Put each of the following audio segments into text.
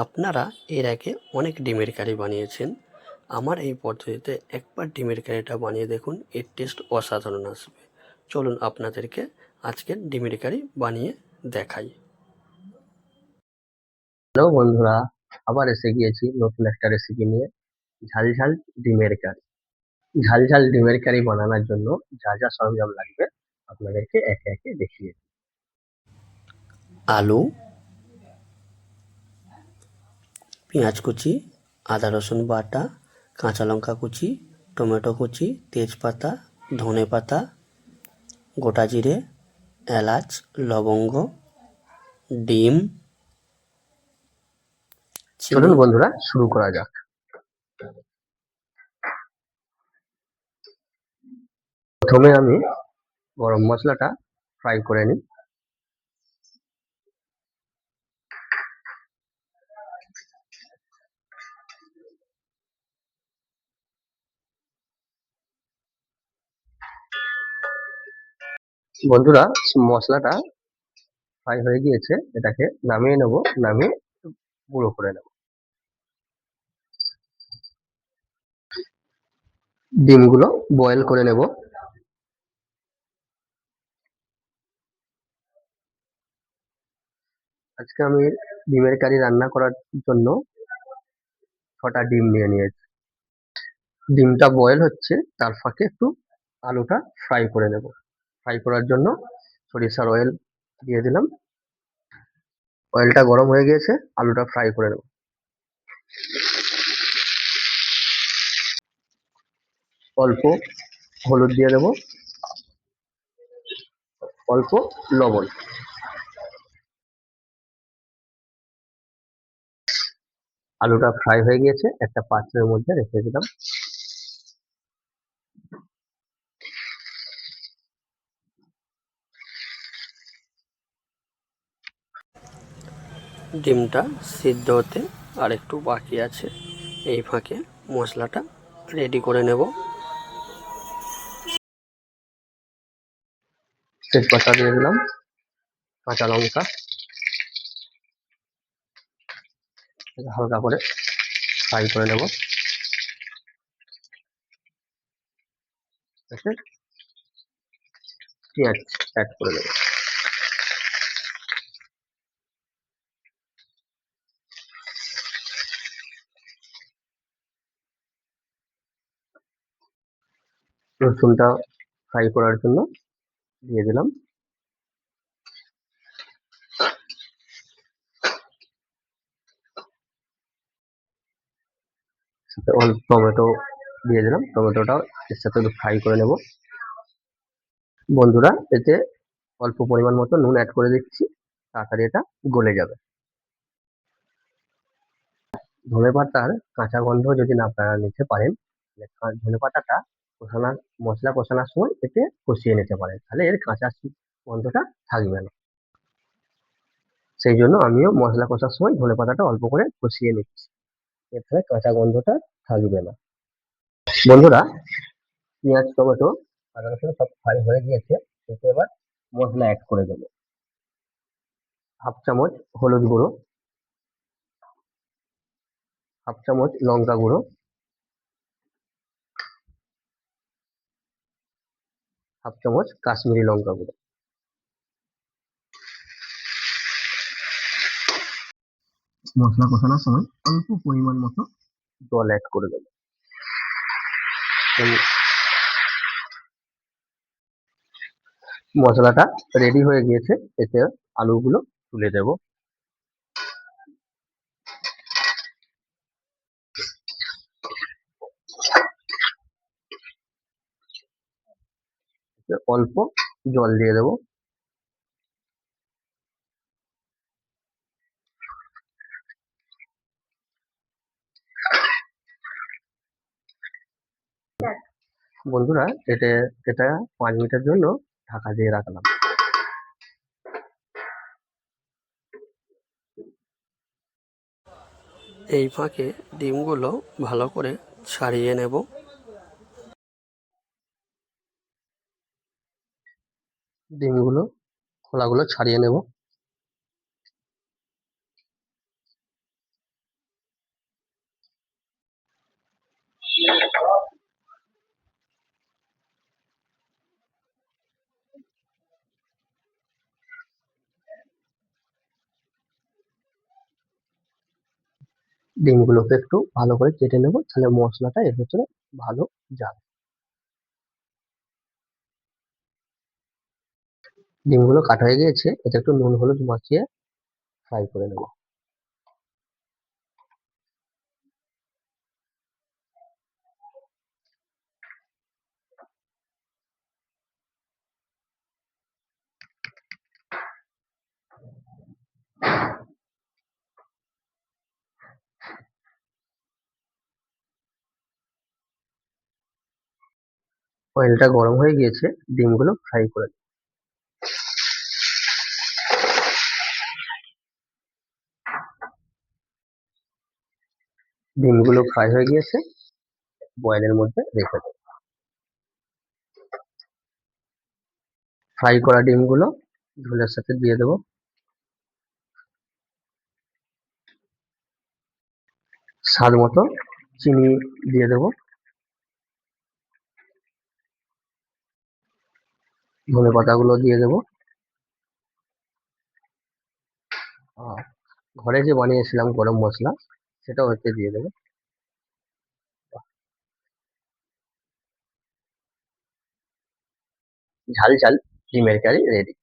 আপনারা এর আগে অনেক ডিমের কারি বানিয়েছেন। আমার এই পদ্ধতিতে একবার ডিমের কারিটা বানিয়ে দেখুন, এর টেস্ট অসাধারণ আসবে। চলুন আপনাদেরকে আজকের ডিমের কারি বানিয়ে দেখাই। হ্যালো বন্ধুরা, আবার এসে গিয়েছি নতুন একটা রেসিপি নিয়ে। ঝাল ঝাল ডিমের কারি। ঝাল ঝাল ডিমের কারি বানানোর জন্য যা যা সরঞ্জাম লাগবে আপনাদেরকে একে একে দেখিয়ে দিই। আলু, পেঁয়াজ কুচি, আদা রসুন বাটা, কাঁচা লঙ্কা কুচি, টমেটো কুচি, তেজপাতা, ধনে পাতা, গোটা জিরে, এলাচ, লবঙ্গ, ডিম, চলুন চিনি। বন্ধুরা শুরু করা যাক। প্রথমে আমি গরম মশলাটা ফ্রাই করে নিই। বন্ধুরা, মশলাটা ফ্রাই হয়ে গিয়েছে, এটাকে নামিয়ে নেব। নামিয়ে গুঁড়ো করে নেব। ডিমগুলো বয়েল করে নেব। আজকে আমি ডিমের কারি রান্না করার জন্য 6টা ডিম নিয়ে নিয়েছি। ডিমটা বয়েল হচ্ছে, তার ফাঁকে একটু আলুটা ফ্রাই করে নেব। ফ্রাই করার জন্য সরিষার অয়েল দিয়ে দিলাম। অয়েলটা গরম হয়ে গিয়েছে, আলুটা ফ্রাই করে নেব। অল্প হলুদ দিয়ে দেবো, অল্প লবণ। আলুটা ফ্রাই হয়ে গিয়েছে, একটা পাত্রের মধ্যে রেখে দিলাম। ডিমটা সিদ্ধ হতে আর একটু বাকি আছে। এই ফাঁকে মশলাটা রেডি করে নেব। তেজপাতা দিয়ে দিলাম, কাঁচা লঙ্কা, হালকা করে ফ্রাই করে নেব। এতে পেঁয়াজ অ্যাড করে দেবো। রসুনটা ফ্রাই করার জন্য দিয়ে দিলাম। সাথে অল্প টমেটো দিয়ে দিলাম। টমেটোটাও এর সাথে একটু ফ্রাই করে নেব। বন্ধুরা, এতে অল্প পরিমাণ মতো নুন অ্যাড করে দিচ্ছি, তাড়াতাড়ি এটা গলে যাবে। ধনেপাতার কাঁচা গন্ধ যদি না আপনারা নিতে পারেন, তাহলে ধনেপাতাটা মশলা কষানোর সময় এতে কষিয়ে নিতে পারেন, তাহলে এর কাঁচা গন্ধটা থাকবে না। সেই জন্য আমিও মশলা কষার সময় ধনেপাতাটা অল্প করে কষিয়ে নিচ্ছি, এর ফলে কাঁচা গন্ধটা থাকবে না। বন্ধুরা, পেঁয়াজ, টমেটো, আদা রসুন সব ফ্রাই হয়ে গিয়েছে। এতে এবার মশলা অ্যাড করে দেবো। হাফ চামচ হলুদ গুঁড়ো, হাফ চামচ লঙ্কা গুঁড়ো, হাফ চামচ কাশ্মীরি লঙ্কা গুঁড়ো। মশলা কষানোর সময় অল্প পরিমাণ মতো জল অ্যাড করে দেবো। মশলাটা রেডি হয়ে গিয়েছে, এতে আলুগুলো তুলে দেব। অল্প জল দিয়ে দেবো। বন্ধুরা, এটা 5 মিনিটের জন্য ঢাকা দিয়ে রাখলাম। এই ফাঁকে ডিমগুলো ভালো করে ছাড়িয়ে নেব। ডিমগুলো খোলাগুলো ছাড়িয়ে নেব। ডিমগুলোকে একটু ভালো করে কেটে নেবো, তাহলে মশলাটা এর ভেতরে ভালো যাবে। ডিমগুলো কাটা হয়ে গিয়েছে, এতে একটু নুন হলুদ মাখিয়ে ফ্রাই করে নেবো। অয়েলটা গরম হয়ে গিয়েছে, ডিমগুলো ফ্রাই করে নেবো। ডিমগুলো ফ্রাই হয়ে গিয়েছে, বয়েলের মধ্যে রেখে দেবো। ফ্রাই করা ডিমগুলো ঝোলের সাথে দিয়ে দেবো। স্বাদ মতো চিনি দিয়ে দেবো। ধনে পাতাগুলো দিয়ে দেবো। আর ঘরে যে বানিয়েছিলাম গরম মশলা, সেটাও এতে দিয়ে দেবো। ঝাল ঝাল ডিমের কারি রেডি।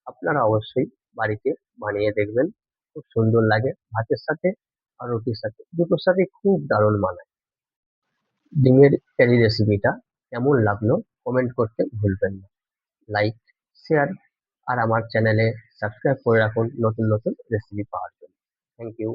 আপনারা অবশ্যই বাড়িতে বানিয়ে দেখবেন, খুব সুন্দর লাগে ভাতের সাথে আর রুটির সাথে, দুটোর সাথে খুব দারুণ মানায়। ডিমের কারি রেসিপিটা কেমন লাগলো কমেন্ট করতে ভুলবেন না। লাইক, শেয়ার আর আমার চ্যানেলে সাবস্ক্রাইব করে রাখুন নতুন নতুন রেসিপি পাওয়ার জন্য। Thank you.